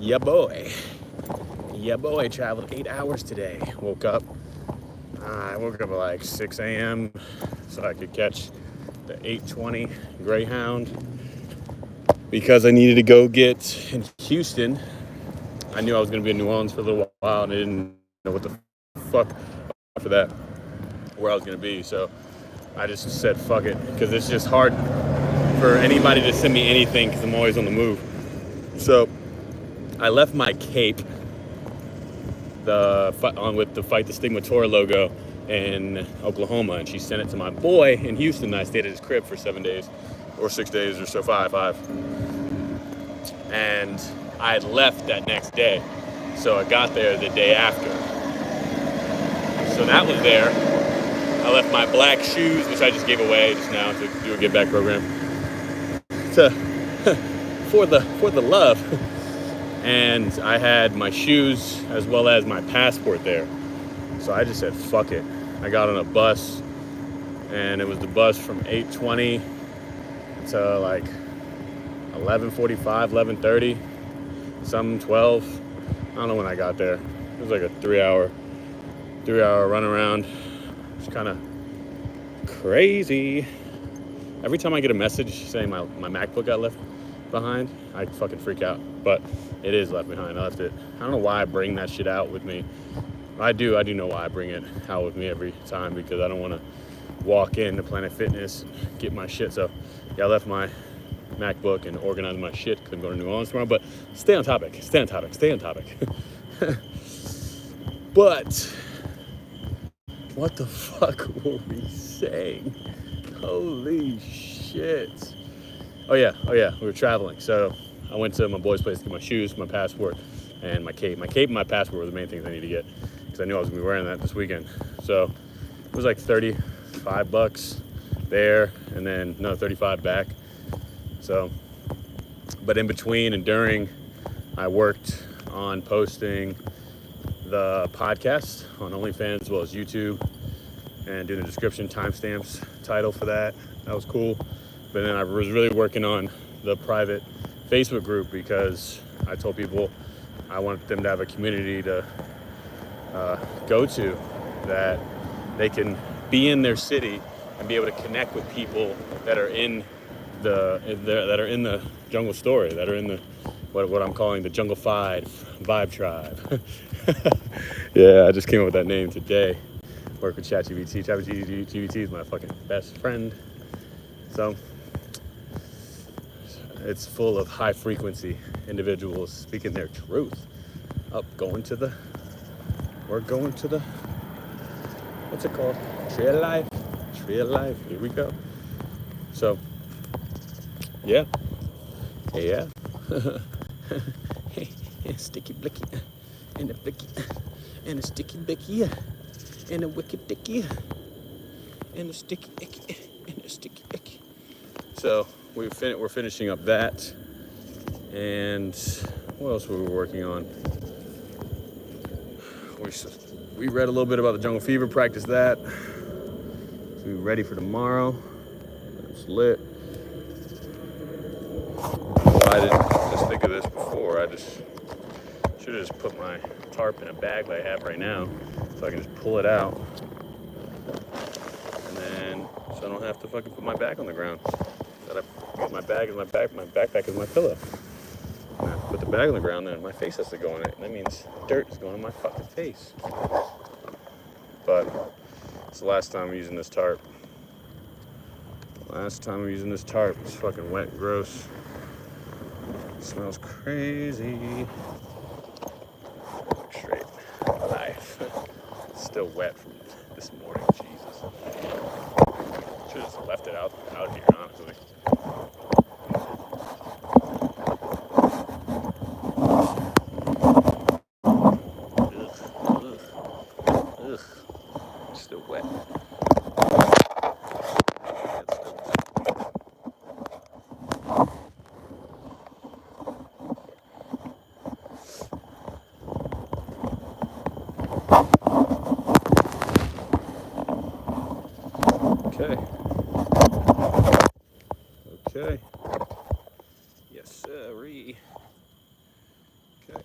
Yeah, boy. Yeah, boy. Traveled 8 hours today. I woke up at like 6 a.m. so I could catch the 8:20 Greyhound because I needed to go get in Houston. I knew I was going to be in New Orleans for a little while and I didn't know what the fuck after that where I was going to be. So I just said fuck it because it's just hard for anybody to send me anything because I'm always on the move. So I left my cape with the Fight the Stigma tour logo in Oklahoma, and she sent it to my boy in Houston. I stayed at his crib for 7 days, or 6 days, or so five, and I had left that next day, so I got there the day after. So that was there. I left my black shoes, which I just gave away just now to do a give back program, to for the love. And I had my shoes as well as my passport there. So I just said, fuck it. I got on a bus, and it was the bus from 8:20 to like 11:45, 11:30, some 12. I don't know when I got there. It was like a 3 hour run around. It's kind of crazy. Every time I get a message saying my MacBook got left behind, I fucking freak out. But it is left behind. I left it. I don't know why I bring that shit out with me. I do know why I bring it out with me every time, because I don't want to walk into Planet Fitness and get my shit. So yeah, I left my MacBook and organized my shit because I'm going to New Orleans tomorrow. But stay on topic. But what the fuck were we saying? Holy shit. Oh yeah, we were traveling. So I went to my boy's place to get my shoes, my passport, and my cape. My cape and my passport were the main things I need to get because I knew I was gonna be wearing that this weekend. So it was like $35 there, and then another 35 back. So, but in between and during, I worked on posting the podcast on OnlyFans as well as YouTube, and doing the description, timestamps, title for that. That was cool. But then I was really working on the private Facebook group because I told people I want them to have a community to go to, that they can be in their city and be able to connect with people that are in the Jungle Story, that are in the what I'm calling the Jungle Five Vibe Tribe. Yeah, I just came up with that name today. Work with ChatGPT. ChatGPT is my fucking best friend. So it's full of high frequency individuals speaking their truth. We're going to the, what's it called? Tree of Life. Here we go. So, yeah. Sticky blicky, and a blicky, and a sticky blicky, and a wicked dicky, and a sticky icky, and a sticky icky. So we're finishing up that, and what else were we working on? We read a little bit about the Jungle Fever, practiced that. So we're ready for tomorrow. It's lit. I didn't just think of this before. I just should have just put my tarp in a bag that I have right now, so I can just pull it out, and then so I don't have to fucking put my bag on the ground. My backpack is my pillow. And I put the bag on the ground, then my face has to go in it. And that means dirt is going on my fucking face. But it's the last time I'm using this tarp. It's fucking wet and gross. It smells crazy. Straight life. It's still wet from this morning. Jesus. Should have just left it out here, honestly. Ugh. Still wet. Okay. Yes, sirree. Okay.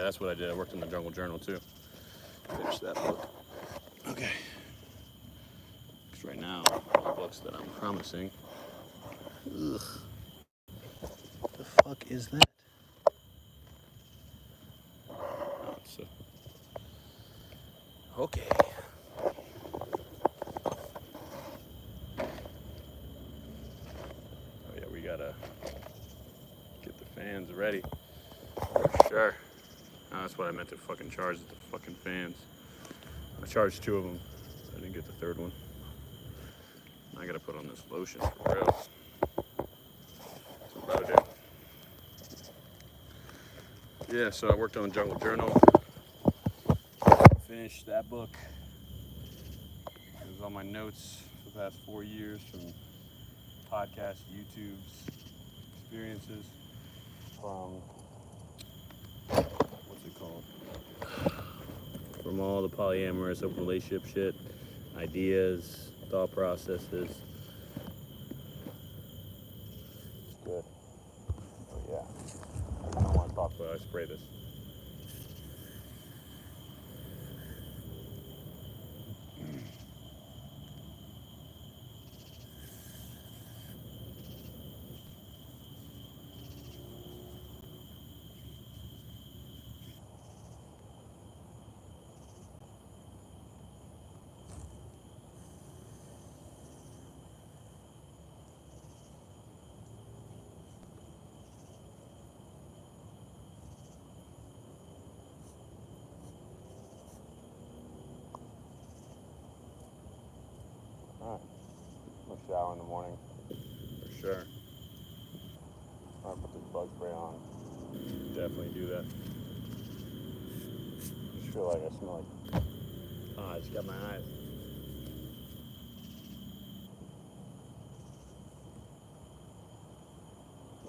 that's what I did. I worked in the Jungle Journal too. Finished that book. Okay. Because right now, all the books that I'm promising. Ugh. What the fuck is that? Oh, it's okay. Oh yeah, we gotta get the fans ready. For sure. Oh, that's what I meant to fucking charge, the fucking fans. I charged 2 of them. I didn't get the 3rd one. I gotta put on this lotion for real. That's what I'm about to do. Yeah, so I worked on Jungle Journal. Finished that book. It was on my notes for the past 4 years from podcasts, YouTube's experiences, from what's it called? From all the polyamorous open relationship shit, ideas, thought processes. It's good. Oh yeah. I don't want to talk about it. I spray this. Alright. I'm gonna shower in the morning. For sure. I'll put this bug spray on. Definitely do that. I just feel like I smell like... Oh, I just got my eyes.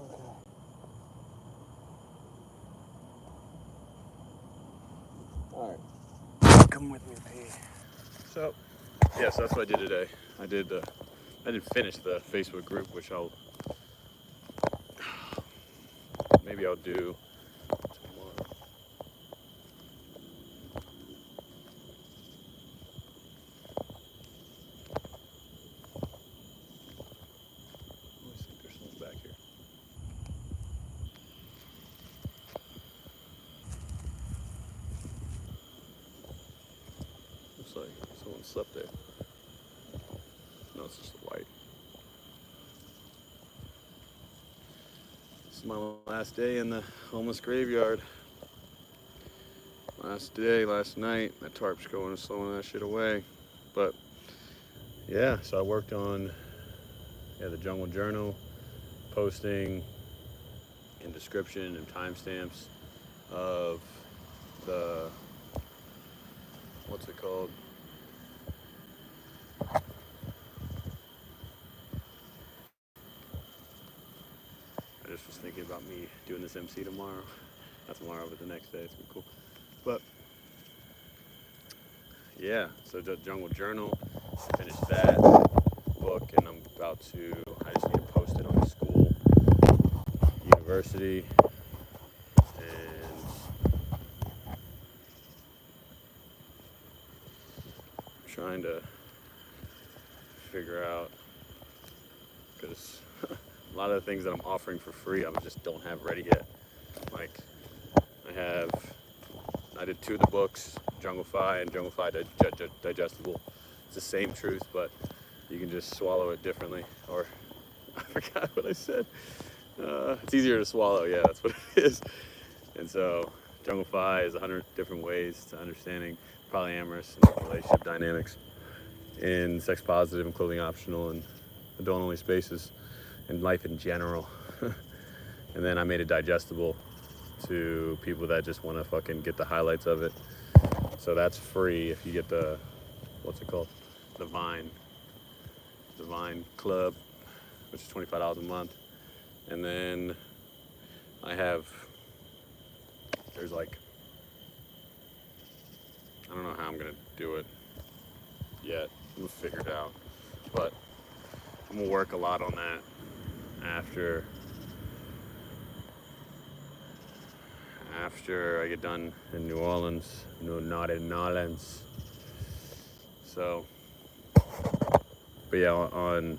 Okay. Alright. Come with me, P. So, yes, that's what I did today. I didn't finish the Facebook group, which maybe I'll do tomorrow. I think there's something back here. Looks like someone slept there. No, it's just the white. This is my last day in the homeless graveyard. Last day, last night. That tarp's going and slowing that shit away. But yeah, so I worked on the Jungle Journal, posting in description and timestamps of the, what's it called? I just was thinking about me doing this MC tomorrow. Not tomorrow, but the next day. It's gonna be cool. But yeah, so the Jungle Journal, finished that book, and I'm about to, I just need to post it on the school, university, and I'm trying to figure out, because a lot of the things that I'm offering for free, I just don't have ready yet. Like, I did 2 of the books, Jungle-Fi and Jungle-Fi Digestible. It's the same truth, but you can just swallow it differently. Or, I forgot what I said. It's easier to swallow, yeah, that's what it is. And so, Jungle-Fi is 100 different ways to understanding polyamorous and relationship dynamics in sex positive and clothing optional and adult only spaces and life in general. And then I made it digestible to people that just want to fucking get the highlights of it. So that's free if you get the, what's it called? The Vine Club, which is $25 a month. And then there's like, I don't know how I'm gonna do it yet. We'll figure it out. But I'm gonna work a lot on that after I get done in New Orleans. No, not in New Orleans. So, but yeah, on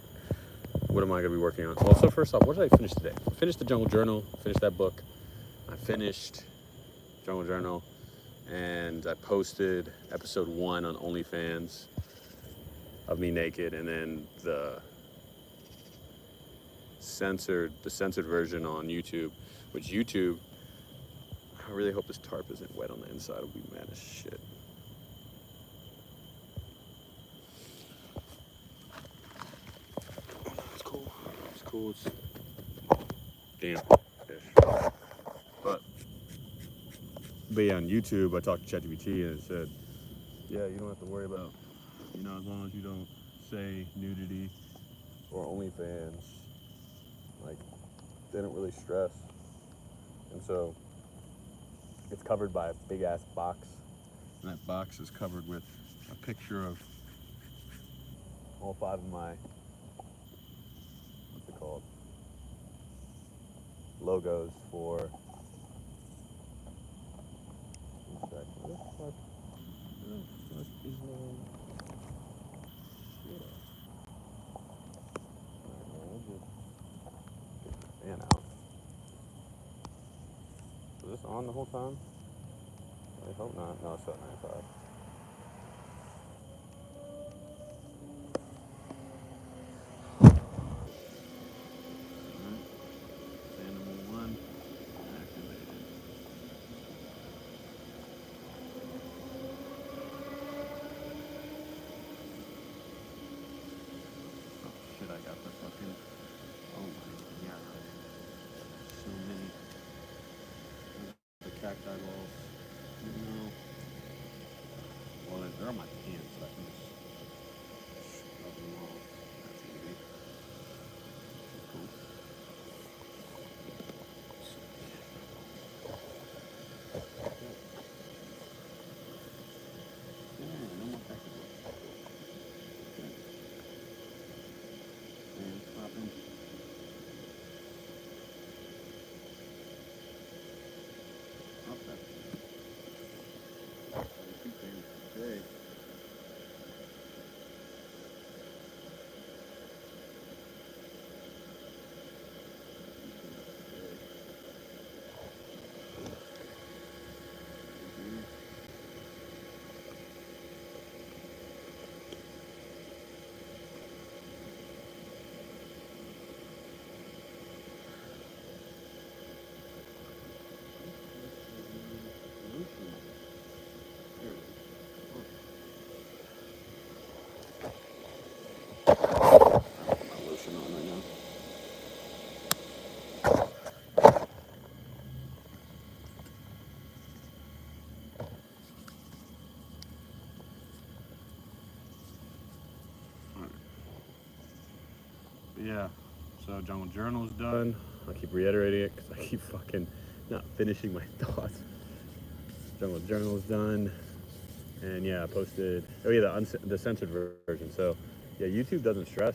what am I going to be working on? Also, first off, what did I finish today? I finished the Jungle Journal, finished that book. I finished Jungle Journal, and I posted episode 1 on OnlyFans of me naked, and then the censored version on YouTube, which YouTube, I really hope this tarp isn't wet on the inside. I'll be mad as shit. It's cool. It's cool. It's damp-ish. But yeah, on YouTube, I talked to ChatGPT and it said, yeah, you don't have to worry about, as long as you don't say nudity or OnlyFans, like, they don't really stress. And so it's covered by a big ass box. And that box is covered with a picture of all 5 of my, what's it called? Logos for, fan out. Was this on the whole time? I hope not. No, it's at 95. Shit, I got the fucking, oh my god, so many, the cacti balls, well, they're on my pants, so I can just rub them off, that's easy, cool. Yeah, no more cacti balls. Okay. And popping. Up that. Hey. Lotion on right now. Yeah, so Jungle Journal's done. I keep reiterating it because I keep fucking not finishing my thoughts. Jungle Journal's done. And yeah, I posted, oh yeah, the censored version. So yeah, YouTube doesn't stress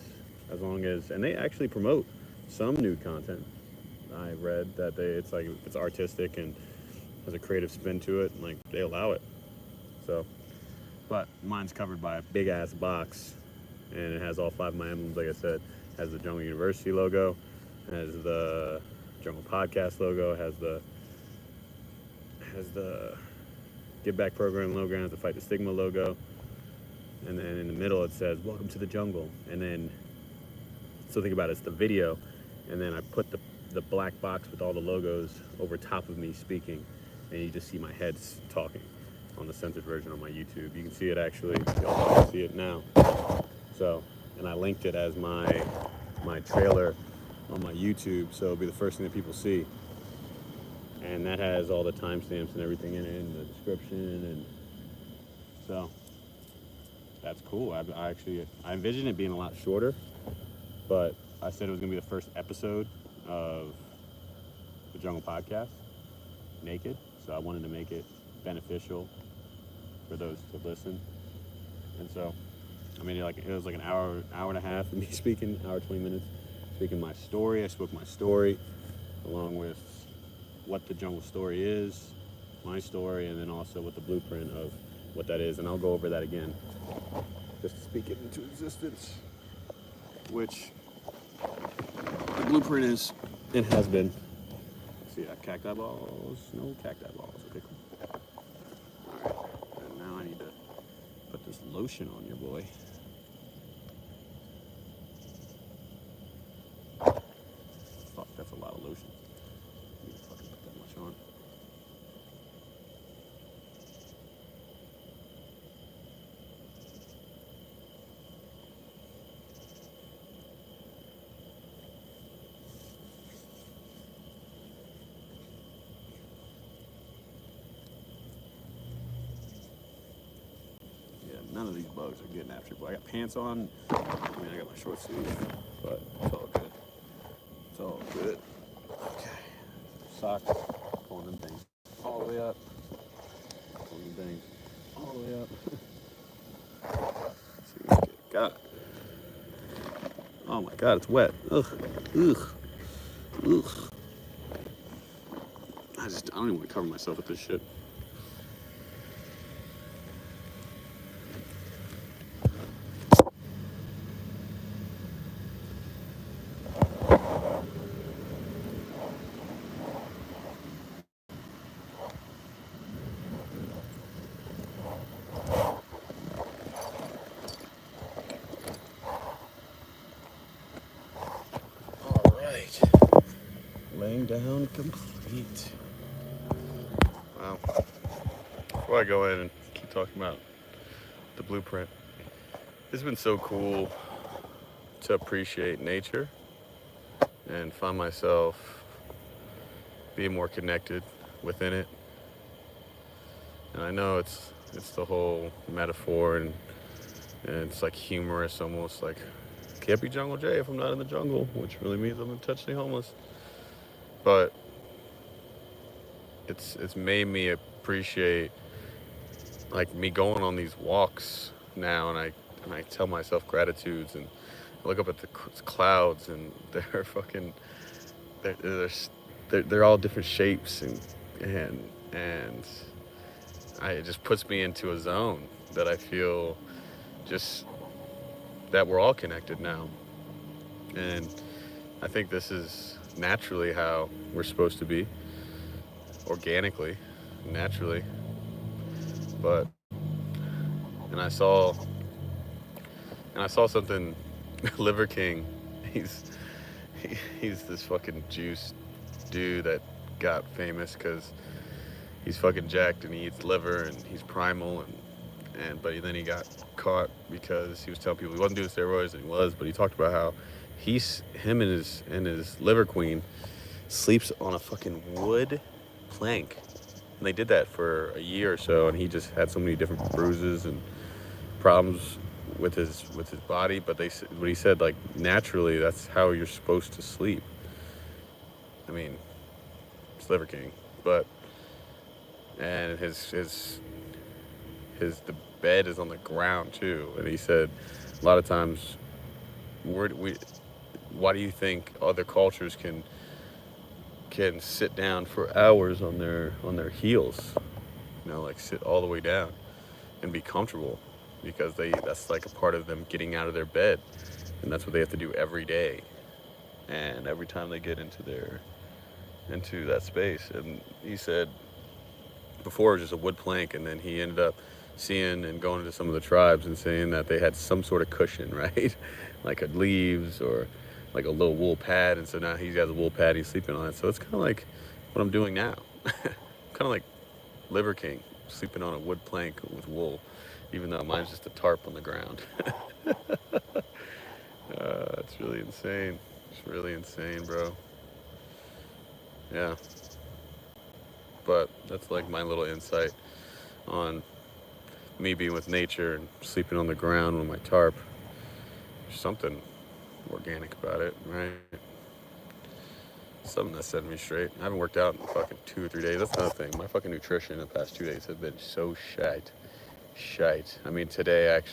as long as, and they actually promote some nude content. I read that it's like, it's artistic and has a creative spin to it, and like they allow it. So, but mine's covered by a big ass box, and it has all 5 of my emblems, like I said. It has the Jungle University logo, has the Jungle Podcast logo, has the Give Back Program logo, has the Fight the Stigma logo, and then in the middle it says Welcome to the Jungle. And then, so think about it, it's the video, and then I put the black box with all the logos over top of me speaking, and you just see my head talking on the censored version on my YouTube. You can see it actually, y'all can see it now. So, and I linked it as my trailer on my YouTube, so it'll be the first thing that people see. And that has all the timestamps and everything in it, and the description, and so that's cool. I envisioned it being a lot shorter, but I said it was gonna be the first episode of the Jungle Podcast, naked. So I wanted to make it beneficial for those to listen, and so I mean, it was like an hour and a half of me speaking, hour 20 minutes speaking my story. I spoke my story along with what the jungle story is, my story, and then also what the blueprint of what that is. And I'll go over that again, just to speak it into existence, which the blueprint is and has been. See that cacti balls? No cacti balls. Okay, cool. Alright, and now I need to put this lotion on your boy. Fuck, that's a lot of lotion. I need to fucking put that much on. None of these bugs are getting after me. I got pants on. I mean, I got my short sleeves, but it's all good. It's all good. Okay. Socks. Pulling them things all the way up. Pulling them things all the way up. Let's see what we got. Oh my god, it's wet. Ugh. Ugh. Ugh. I don't even want to cover myself with this shit. Laying down complete. Wow. Before I go in and keep talking about the blueprint, it's been so cool to appreciate nature and find myself being more connected within it. And I know it's the whole metaphor and it's like humorous almost, like can't be Jungle Jay if I'm not in the jungle, which really means I'm intentionally homeless. But it's made me appreciate like me going on these walks now, and I tell myself gratitudes and I look up at the clouds and they're fucking they're all different shapes and it just puts me into a zone that I feel just that we're all connected now, and I think this is naturally how we're supposed to be, organically, naturally. But and I saw something. Liver King, he's this fucking juice dude that got famous because he's fucking jacked and he eats liver and he's primal but then he got caught because he was telling people he wasn't doing steroids, and he was, but he talked about how him and his liver queen sleeps on a fucking wood plank, and they did that for a year or so, and he just had so many different bruises and problems with his body. But he said, like, naturally that's how you're supposed to sleep. I mean, it's Liver King, but and the bed is on the ground too, and he said a lot of times why do you think other cultures can sit down for hours on their heels, like sit all the way down and be comfortable, because that's like a part of them getting out of their bed, and that's what they have to do every day, and every time they get into that space. And he said before it was just a wood plank, and then he ended up seeing and going into some of the tribes and saying that they had some sort of cushion, right? Like leaves or like a little wool pad, and so now he's got a wool pad, he's sleeping on it. So it's kind of like what I'm doing now. Kind of like Liver King, sleeping on a wood plank with wool, even though mine's just a tarp on the ground. It's really insane. It's really insane, bro. Yeah. But that's like my little insight on me being with nature and sleeping on the ground with my tarp. There's something organic about it, right? Something that set me straight. I haven't worked out in fucking 2 or 3 days. That's another thing. My fucking nutrition in the past 2 days have been so shite. I mean, today I ate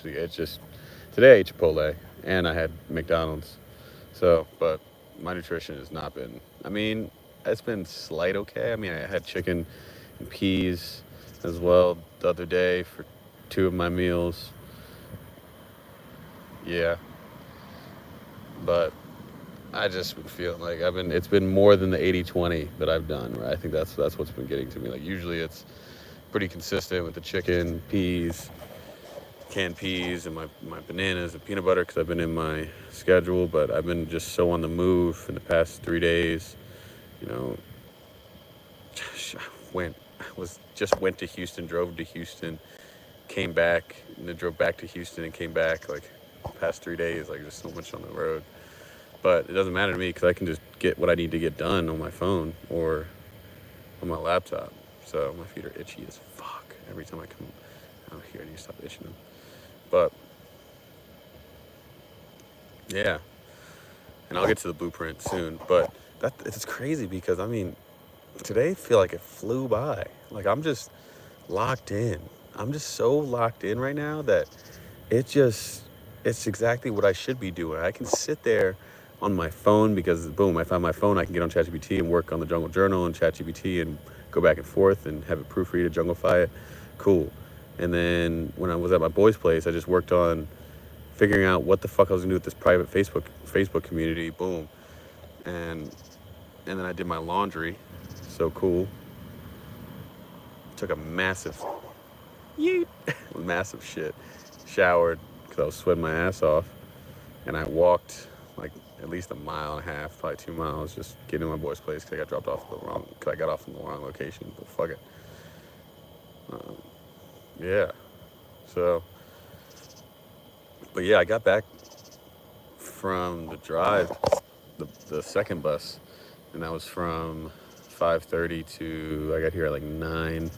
Chipotle and I had McDonald's. So, but my nutrition has not been, I mean, it's been slight okay. I mean, I had chicken and peas as well the other day for two of my meals. Yeah, but I just been feeling like it's been more than the 80-20 that I've done, right? I think that's what's been getting to me. Like usually it's pretty consistent with the chicken, peas, canned peas, and my bananas and peanut butter because I've been in my schedule, but I've been just so on the move in the past 3 days. You know, went to Houston, drove to Houston, came back, and then drove back to Houston and came back like the past 3 days, like just so much on the road. But it doesn't matter to me because I can just get what I need to get done on my phone or on my laptop. So my feet are itchy as fuck every time I come out here. I need to stop itching them. But yeah, and I'll get to the blueprint soon. But it's crazy because I mean, today I feel like it flew by. Like I'm just locked in. I'm just so locked in right now that it's exactly what I should be doing. I can sit there on my phone because boom, I found my phone. I can get on ChatGPT and work on the Jungle Journal and ChatGPT and go back and forth and have it proofread it, Junglify it. Cool. And then when I was at my boy's place, I just worked on figuring out what the fuck I was gonna do with this private Facebook community. Boom. And then I did my laundry. So cool. Took a massive massive shit. Showered because I was sweating my ass off. And I walked like at least a mile and a half, probably 2 miles, just getting to my boy's place because I got dropped off because I got off in the wrong location. But fuck it. Yeah. So, but yeah, I got back from the drive, the second bus, and that was from 5:30 to I got here at like 9.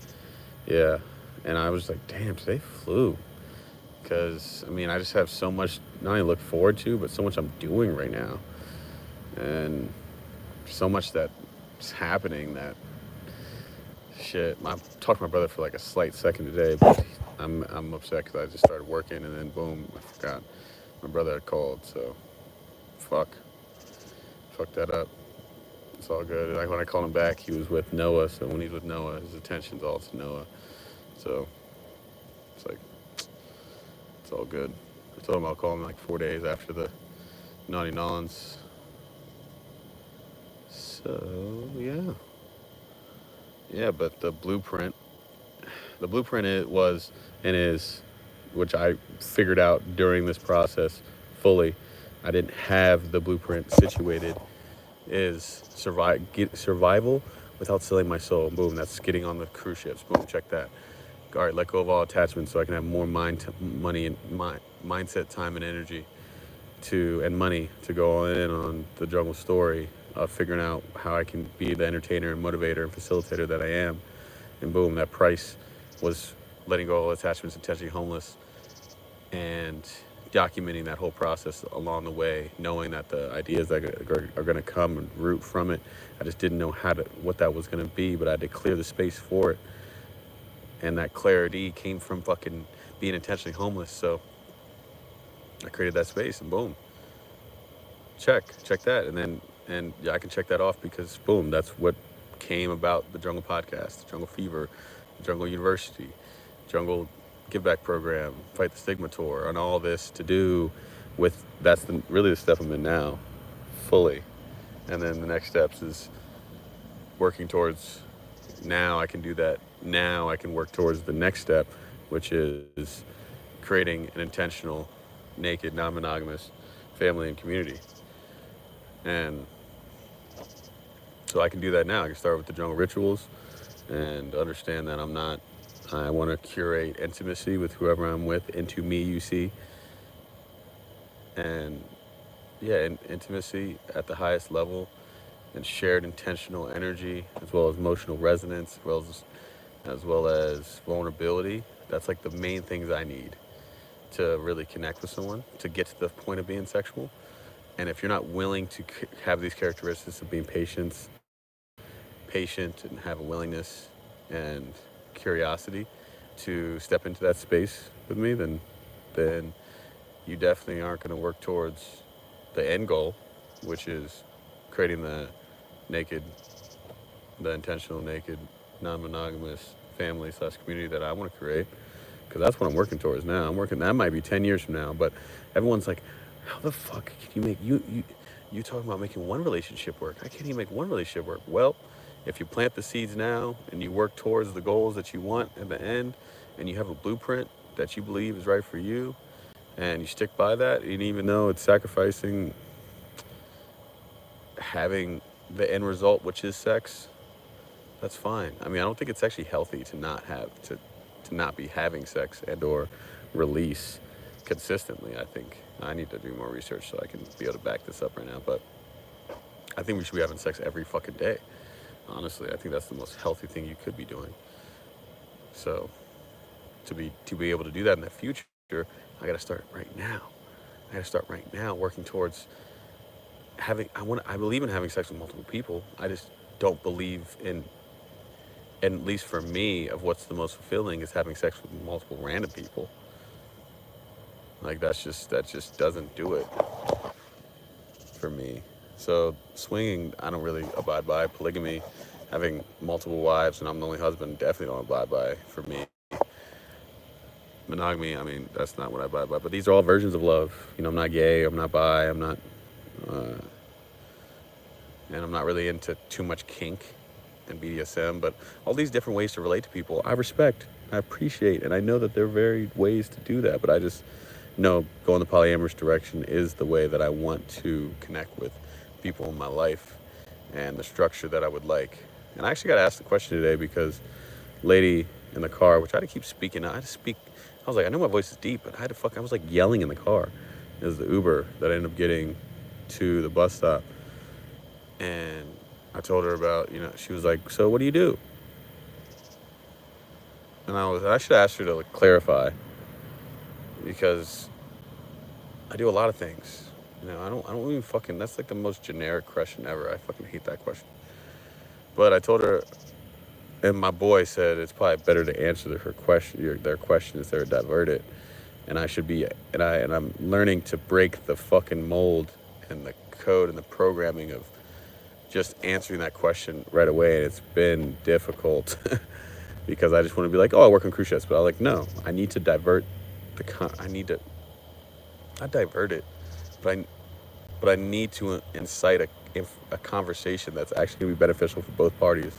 Yeah, and I was like, damn, today flew. Because I mean, I just have so much not only look forward to, but so much I'm doing right now, and so much that's happening that shit. I talked to my brother for like a slight second today, but I'm upset because I just started working and then boom, I forgot my brother had called. So fuck that up. It's all good. Like when I called him back, he was with Noah. So when he's with Noah, his attention's all to Noah. So it's like it's all good. I told him I'll call him like 4 days after the Naughty Nolans. So yeah. But the blueprint it was and is, which I figured out during this process fully. I didn't have the blueprint situated. Is survival without selling my soul. Boom, that's getting on the cruise ships. Boom, check that. All right, let go of all attachments so I can have more money and mindset, time, and energy and money to go all in on the jungle story of figuring out how I can be the entertainer and motivator and facilitator that I am. And boom, that price was letting go of all attachments, intentionally homeless, and documenting that whole process along the way, knowing that the ideas that are going to come and root from it. I just didn't know what that was going to be, but I had to clear the space for it. And that clarity came from fucking being intentionally homeless. So I created that space and boom, check that. And yeah, I can check that off because boom, that's what came about the Jungle Podcast, the Jungle Fever, the Jungle University, Jungle Give Back Program, Fight the Stigma Tour, and all this to do with, that's really the step I'm in now, fully. And then the next steps is working towards, now I can do that. Now I can work towards the next step, which is creating an intentional, naked, non-monogamous family and community. And so I can do that now. I can start with the jungle rituals and understand that I want to curate intimacy with whoever I'm with, into me, you see. And yeah, intimacy at the highest level and shared intentional energy, as well as emotional resonance, as well as vulnerability. That's like the main things I need to really connect with someone, to get to the point of being sexual. And if you're not willing to have these characteristics of being patient and have a willingness and curiosity to step into that space with me, then you definitely aren't going to work towards the end goal, which is creating the naked, the intentional, naked, non-monogamous family slash community that I want to create. Because that's what I'm working towards now. I'm working. That might be 10 years from now, but everyone's like, "How the fuck can you make you talking about making one relationship work? I can't even make one relationship work." Well, if you plant the seeds now and you work towards the goals that you want at the end, and you have a blueprint that you believe is right for you, and you stick by that, and even though it's sacrificing having the end result, which is sex, that's fine. I mean, I don't think it's actually healthy to not have to not be having sex and or release consistently. I think I need to do more research so I can be able to back this up right now. But I think we should be having sex every fucking day. Honestly, I think that's the most healthy thing you could be doing. So to be able to do that in the future, I got to start right now. I got to start right now working towards having. I believe in having sex with multiple people. I just don't believe in, and at least for me, of what's the most fulfilling is having sex with multiple random people. Like that just doesn't do it for me. So swinging, I don't really abide by. Polygamy, having multiple wives and I'm the only husband, definitely don't abide by for me. Monogamy, I mean, that's not what I abide by. But these are all versions of love. You know, I'm not gay, I'm not bi, I'm not, uh, and I'm not really into too much kink and BDSM. But all these different ways to relate to people, I respect, I appreciate, and I know that there are varied ways to do that. But I just know going the polyamorous direction is the way that I want to connect with people in my life and the structure that I would like. And I actually got asked the question today because lady in the car, which I had to keep speaking. I had to speak. I was like, I know my voice is deep, but I was like yelling in the car. It was the Uber that I ended up getting to the bus stop. And I told her about, she was like, so what do you do? And I should ask her to like, clarify because I do a lot of things. I don't even fucking, that's like the most generic question ever. I fucking hate that question. But I told her, and my boy said it's probably better to answer their question instead of divert it. And I should be, and I'm learning to break the fucking mold and the code and the programming of just answering that question right away. And it's been difficult because I just want to be like, oh, I work on cruise ships, but I'm like, no, I need to divert I need to not divert it, but I need to incite a conversation that's actually gonna be beneficial for both parties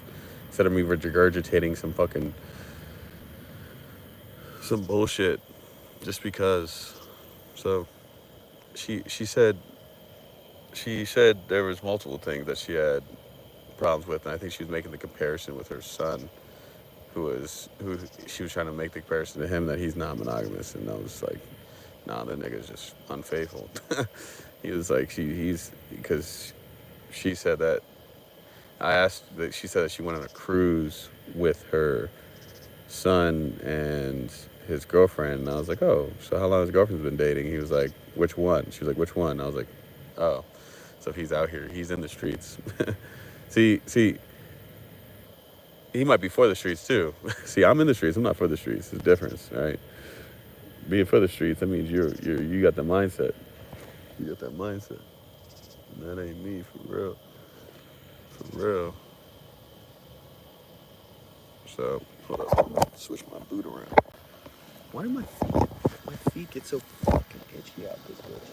instead of me regurgitating some bullshit just because. So she said there was multiple things that she had problems with, and I think she was making the comparison with her son, who she was trying to make the comparison to him that he's not monogamous, and I was like, nah, that nigga's just unfaithful. He was like, he's because she said that she said that she went on a cruise with her son and his girlfriend, and I was like, oh, so how long has his girlfriend's been dating? He was like, which one? She was like, which one? And I was like, oh, so if he's out here, he's in the streets. see, he might be for the streets too. See, I'm in the streets. I'm not for the streets. There's a difference, right? Being for the streets, that means you got the mindset. You got that mindset. And that ain't me, for real. For real. So, hold up. Switch my boot around. Why do my feet get so fucking itchy out this bitch?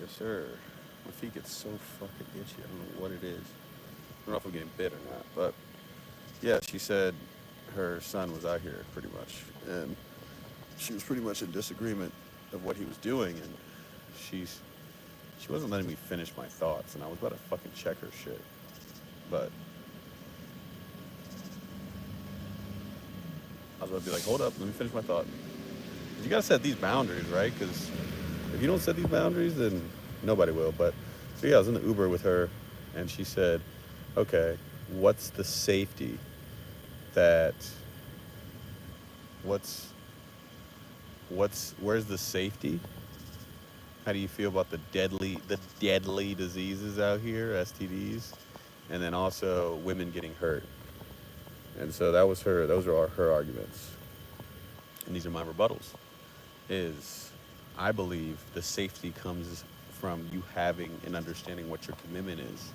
Yes, sir. My feet get so fucking itchy. I don't know what it is. I don't know if I'm getting bit or not, but yeah, she said her son was out here pretty much, and she was pretty much in disagreement of what he was doing, and she wasn't letting me finish my thoughts, and I was about to fucking check her shit, but I was about to be like, hold up, let me finish my thought. You gotta set these boundaries, right? Because if you don't set these boundaries, then nobody will. But so yeah, I was in the Uber with her, and she said, okay, what's the safety that where's the safety How do you feel about the deadly diseases out here, STDs, and then also women getting hurt? And so that was her. Those are her arguments, and these are my rebuttals. Is I believe the safety comes from you having and understanding what your commitment is,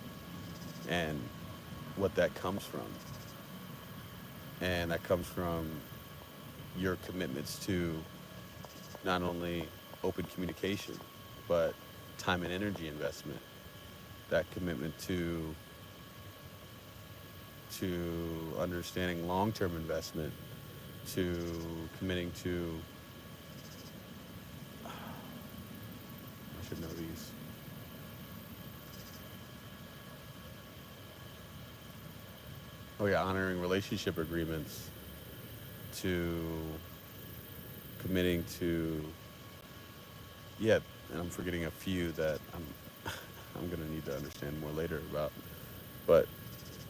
and what that comes from, and that comes from your commitments to not only open communication, but time and energy investment. That commitment to understanding long-term investment, to committing to, I should know these. Oh yeah, honoring relationship agreements, to committing to, yeah, and I'm forgetting a few that I'm gonna need to understand more later about. But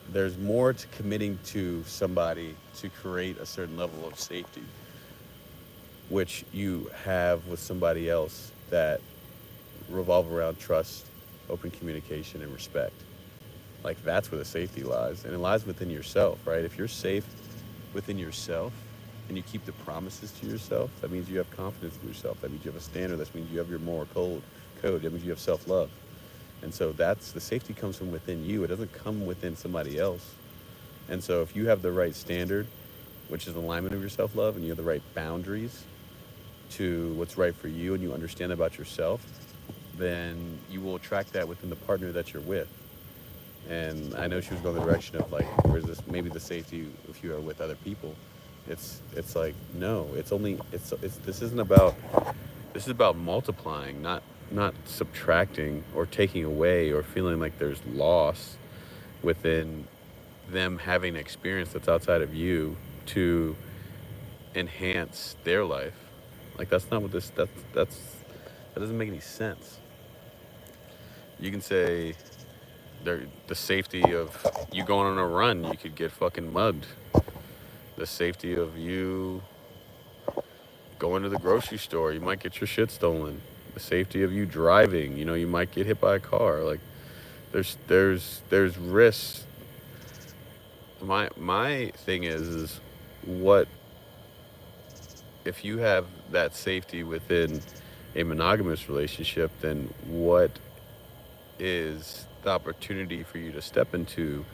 there's more to committing to somebody to create a certain level of safety, which you have with somebody else that revolve around trust, open communication, and respect. Like that's where the safety lies, and it lies within yourself, right? If you're safe within yourself and you keep the promises to yourself, that means you have confidence in yourself. That means you have a standard. That means you have your moral code. That means you have self-love. And so that's the safety comes from within you. It doesn't come within somebody else. And so if you have the right standard, which is alignment of your self-love, and you have the right boundaries to what's right for you, and you understand about yourself, then you will attract that within the partner that you're with. And I know she was going the direction of like, where's this? Maybe the safety if you are with other people. It's like no, it's this isn't about, this is about multiplying, not subtracting or taking away or feeling like there's loss within them having an experience that's outside of you to enhance their life. Like that's not what this that doesn't make any sense. You can say the safety of you going on a run, you could get fucking mugged. The safety of you going to the grocery store, you might get your shit stolen. The safety of you driving, you might get hit by a car. Like there's risks. My thing is what if you have that safety within a monogamous relationship, then what is the opportunity for you to step into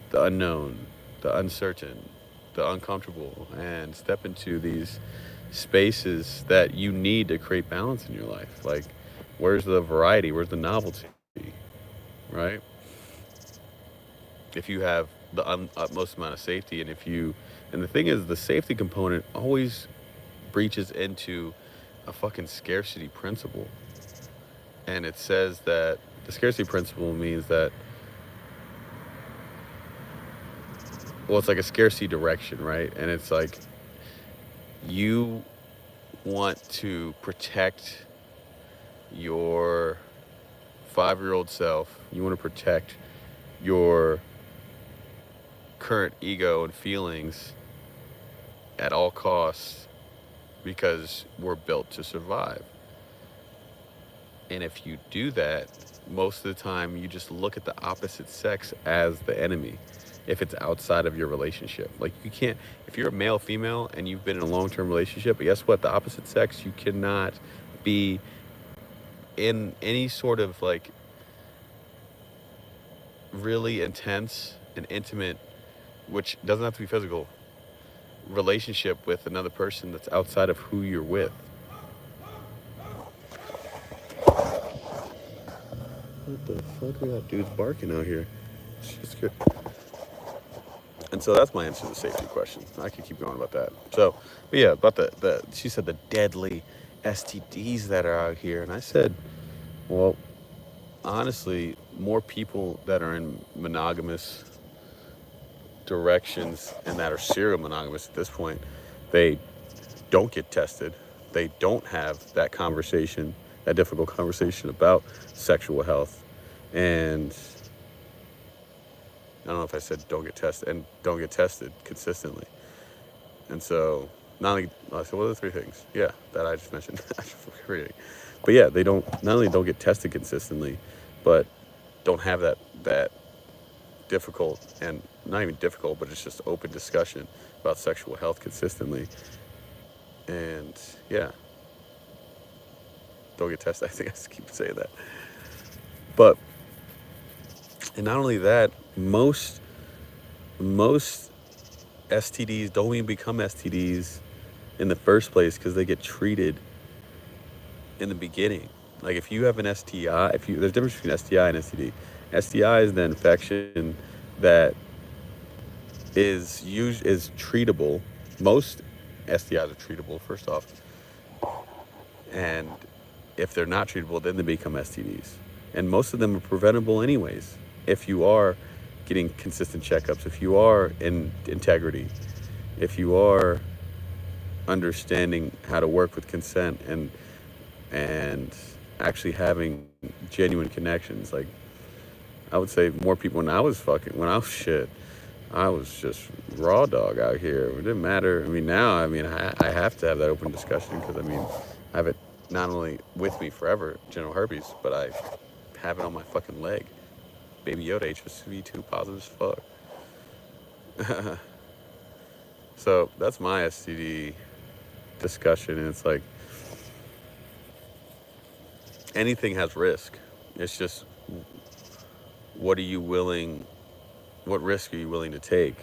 the unknown, the uncertain, the uncomfortable, and step into these spaces that you need to create balance in your life? Like, where's the variety? Where's the novelty? Right? If you have the utmost amount of safety, and the thing is, the safety component always breaches into a fucking scarcity principle. And it says that the scarcity principle means that, well, it's like a scarcity direction, right? And it's like you want to protect your 5-year-old self. You want to protect your current ego and feelings at all costs because we're built to survive. And if you do that, most of the time you just look at the opposite sex as the enemy if it's outside of your relationship. Like you can't, if you're a male, female, and you've been in a long-term relationship, but guess what? The opposite sex, you cannot be in any sort of like really intense and intimate, which doesn't have to be physical, relationship with another person that's outside of who you're with. What the fuck are that dude's barking out here? It's good. And so that's my answer to the safety question. I could keep going about that. So, but yeah, about she said the deadly STDs that are out here. And I said, well, honestly, more people that are in monogamous directions and that are serial monogamous at this point, they don't get tested. They don't have that conversation, that difficult conversation about sexual health. And I don't know if I said don't get tested and don't get tested consistently. And so, not only, I said, what are the 3 things? Yeah, that I just mentioned. I just forgetting. But yeah, they don't not only don't get tested consistently, but don't have that difficult, and not even difficult, but it's just open discussion about sexual health consistently. And yeah, don't get tested. I think I just keep saying that. But and not only that, most STDs don't even become STDs in the first place because they get treated in the beginning. Like if you have an STI, if you there's a difference between STI and STD. STI is the infection that is treatable. Most STIs are treatable first off, and if they're not treatable, then they become STDs. And most of them are preventable anyways. If you are getting consistent checkups, if you are in integrity, if you are understanding how to work with consent and actually having genuine connections. Like I would say more people when I was shit, I was just raw dog out here. It didn't matter. I mean, now, I have to have that open discussion because, I have it not only with me forever, genital herpes, but I have it on my fucking leg. Baby Yoda, HSV2 positive as fuck. So that's my STD discussion. And it's like anything has risk. It's just what are you willing, what risk are you willing to take?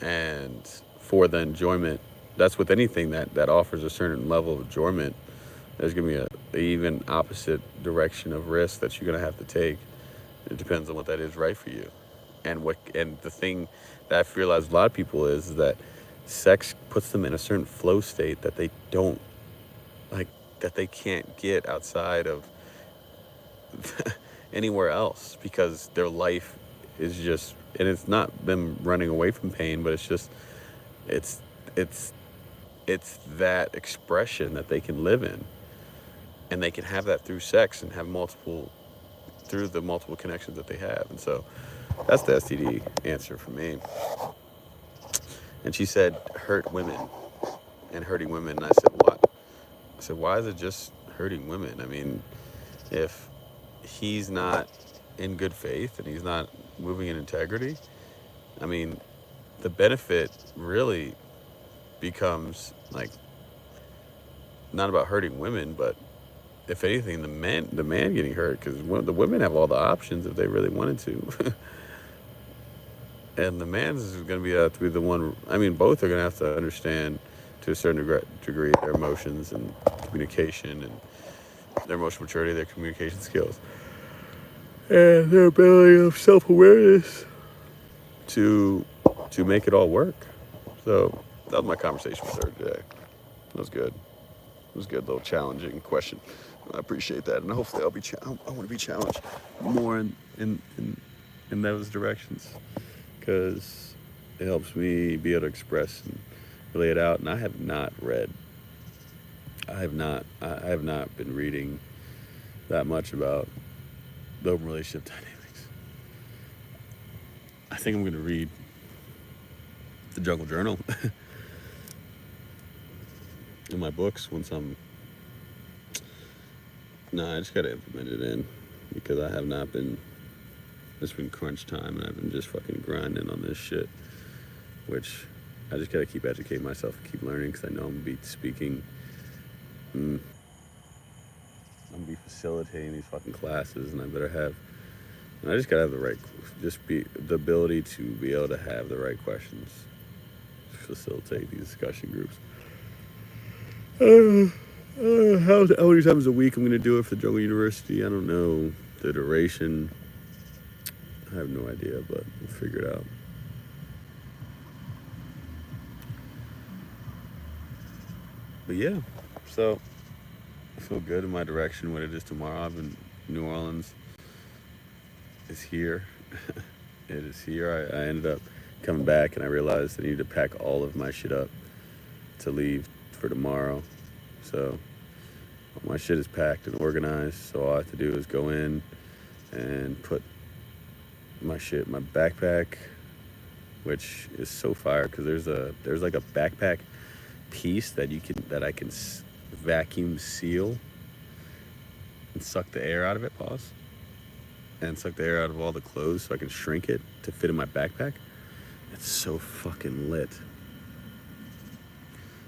And for the enjoyment, that's with anything that offers a certain level of enjoyment. There's gonna be a even opposite direction of risk that you're gonna have to take. It depends on what that is right for you, and the thing that I've realized a lot of people is that sex puts them in a certain flow state that they don't like, that they can't get outside of anywhere else because their life is just, and it's not them running away from pain, but it's just it's it's it's that expression that they can live in, and they can have that through sex and have multiple through the multiple connections that they have. And so that's the STD answer for me. And she said hurt women and hurting women, and I said what? I said, why is it just hurting women? I mean, if he's not in good faith and he's not moving in integrity, I mean, the benefit really becomes like not about hurting women, but if anything, the man getting hurt, because the women have all the options if they really wanted to. And the man's is going to have to be the one. I mean, both are going to have to understand to a certain degree their emotions and communication and their emotional maturity, their communication skills, and their ability of self-awareness to make it all work. So that was my conversation with her today. That was good. It was a good little challenging question. I appreciate that, and hopefully I want to be challenged more in those directions, because it helps me be able to express and lay it out. And I have not been reading that much about the open relationship dynamics. I think I'm going to read the Jungle Journal in my books once I'm. No, I just got to implement it in, because I have not been. It's been crunch time, and I've been just fucking grinding on this shit, which I just got to keep educating myself and keep learning, because I know I'm going to be speaking. I'm going to be facilitating these fucking classes, and I just got to have the ability to be able to have the right questions to facilitate these discussion groups. How many times a week I'm going to do it for Jungle University? I don't know the duration. I have no idea, but we'll figure it out. But yeah, so I feel good in my direction. What it is tomorrow, New Orleans is here. It is here. I ended up coming back, and I realized I needed to pack all of my shit up to leave for tomorrow. So my shit is packed and organized. So all I have to do is go in and put my shit in my backpack, which is so fire, because there's like a backpack piece that vacuum seal and suck the air out of it, pause, and suck the air out of all the clothes so I can shrink it to fit in my backpack. It's so fucking lit.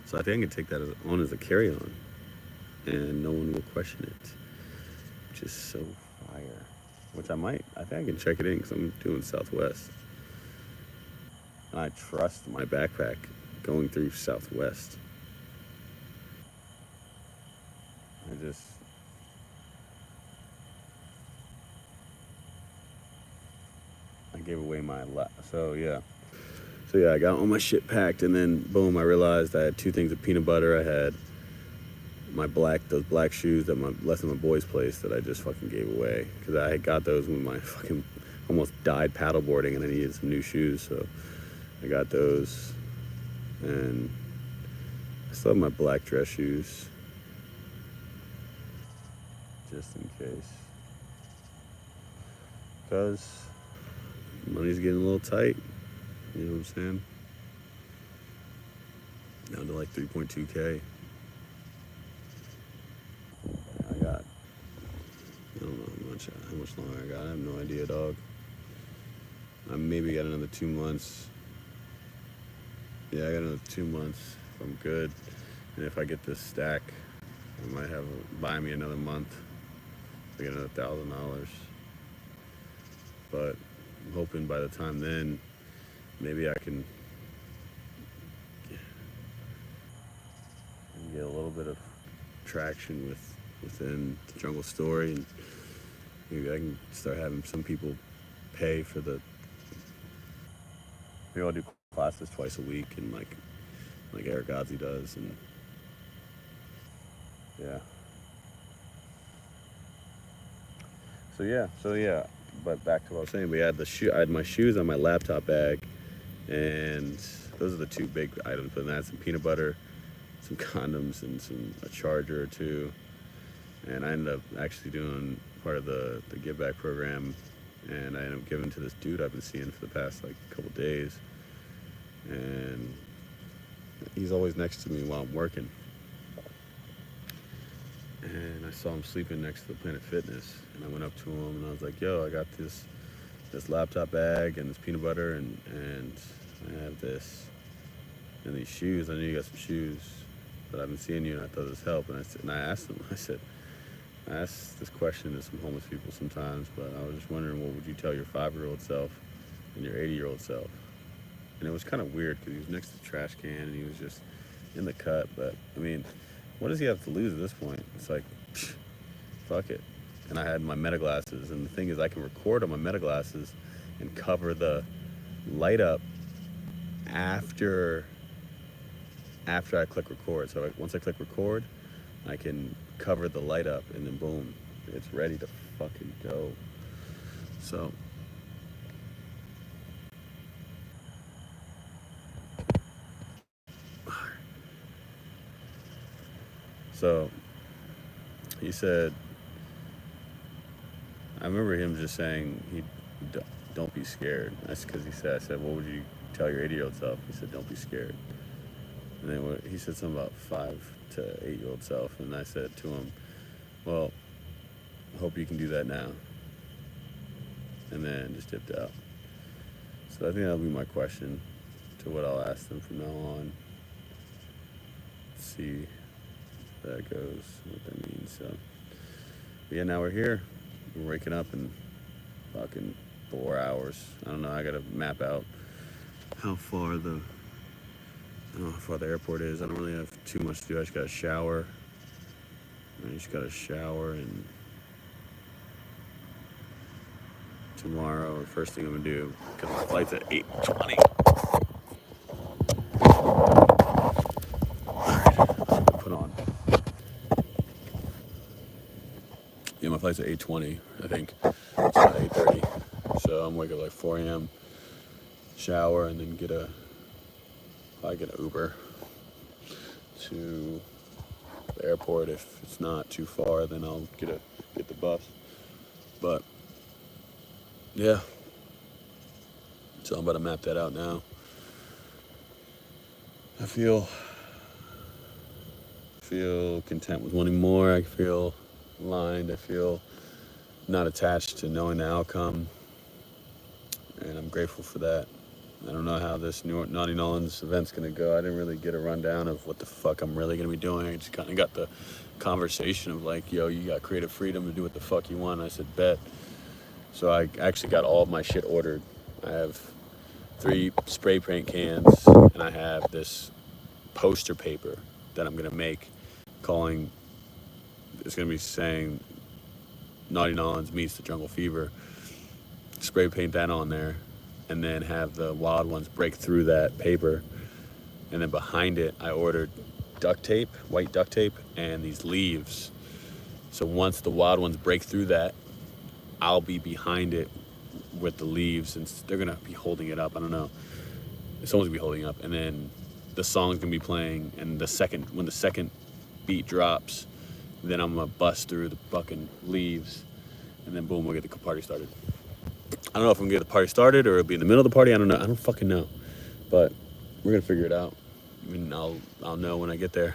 So I think I can take that on as a carry-on, and no one will question it, which is so fire. Which I might. I think I can check it in because I'm doing Southwest. And I trust my backpack going through Southwest. I gave away my so yeah. So yeah, I got all my shit packed, and then boom, I realized I had 2 things of peanut butter. I had those black shoes that left in my boy's place that I just fucking gave away because I had got those when my fucking almost died paddleboarding, and I needed some new shoes, so I got those, and I still have my black dress shoes just in case, because money's getting a little tight. You know what I'm saying? Down to like 3.2K. I don't know how much longer I got. I have no idea, dog. I maybe got another 2 months. Yeah, I got another 2 months if I'm good. And if I get this stack, I might buy me another month. I get another $1,000. But I'm hoping by the time then, maybe I can get a little bit of traction within the Jungle Story, and maybe I can start having some people pay for maybe I'll do classes twice a week, and like Eric Gozzi does, and yeah. So yeah. But back to what I was saying, I had my shoes on my laptop bag, and those are the 2 big items. But then I had some peanut butter, some condoms, and a charger or 2. And I ended up actually doing part of the give back program, and I ended up giving to this dude I've been seeing for the past like couple days, and he's always next to me while I'm working. And I saw him sleeping next to the Planet Fitness, and I went up to him and I was like, "Yo, I got this laptop bag and this peanut butter, and I have this and these shoes. I know you got some shoes, but I've been seeing you, and I thought this helped." And I asked him. I ask this question to some homeless people sometimes, but I was just wondering, what would you tell your 5-year-old self and your 80-year-old self? And it was kind of weird because he was next to the trash can and he was just in the cut. But I mean, what does he have to lose at this point? It's like, fuck it. And I had my meta glasses, and the thing is, I can record on my meta glasses and cover the light up after I click record. So once I click record, I can cover the light up, and then boom, it's ready to fucking go. So he said, I remember him just saying, don't be scared. That's because I said, what would you tell your 80-year-old self? He said, don't be scared. And then he said something about 5 to 8-year-old self, and I said to him, well, I hope you can do that now. And then just dipped out. So I think that'll be my question to what I'll ask them from now on. See how that goes, what that means. So, but yeah, now we're here. We're waking up in fucking 4 hours. I don't know. I gotta map out how far the airport is. I don't really have too much to do. I just gotta shower. And tomorrow, the first thing I'm gonna do, because my flight's at 8:20. Alright, put on. Yeah, my flight's at 8:20, I think. It's not 8:30. So I'm waking up like 4 a.m., shower, and then probably get an Uber to the airport. If it's not too far, then I'll get the bus. But yeah, so I'm about to map that out now. I feel feel content with wanting more. I feel aligned. I feel not attached to knowing the outcome. And I'm grateful for that. I don't know how this Naughty Nolans event's gonna go. I didn't really get a rundown of what the fuck I'm really gonna be doing. I just kind of got the conversation of like, yo, you got creative freedom to do what the fuck you want. I said, bet. So I actually got all of my shit ordered. I have 3 spray paint cans, and I have this poster paper that I'm gonna make, calling. It's gonna be saying Naughty Nolans meets the Jungle Fever. Spray paint that on there, and then have the Wild Ones break through that paper, and then behind it I ordered duct tape, white duct tape, and these leaves. So once the Wild Ones break through that, I'll be behind it with the leaves, and they're gonna be holding it up. I don't know. Someone's gonna be holding it up, and then the song's gonna be playing. And when the second beat drops, then I'm gonna bust through the fucking leaves, and then boom, we'll get the party started. I don't know if I'm gonna get the party started or it'll be in the middle of the party. I don't know. I don't fucking know, but we're gonna figure it out. I mean, I'll know when I get there.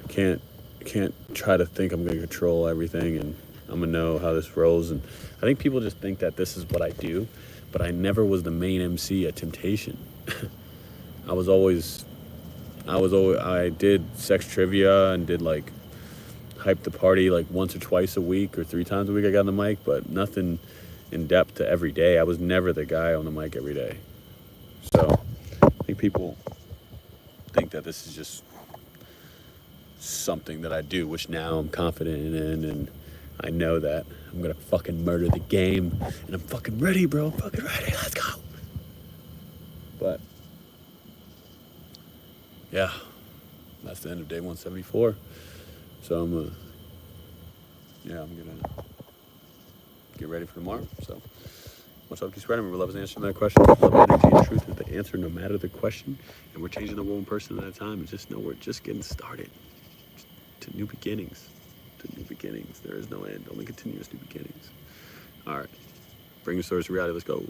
I can't try to think I'm gonna control everything, and I'm gonna know how this rolls. And I think people just think that this is what I do, but I never was the main MC at Temptation. I did sex trivia and did like hype the party like once or twice a week or 3 times a week. I got on the mic, but nothing in depth to every day. I was never the guy on the mic every day. So I think people think that this is just something that I do, which now I'm confident in, and I know that I'm gonna fucking murder the game, and I'm fucking ready, bro. I'm fucking ready. Let's go. But yeah, that's the end of day 174. So I'm gonna get ready for tomorrow. So much love, keep spreading. Remember, love is answering that question. Love, energy, and truth is the answer, no matter the question. And we're changing the world one person at a time. And just know we're just getting started to new beginnings. To new beginnings. There is no end. Only continuous new beginnings. All right. Bring your stories to reality. Let's go.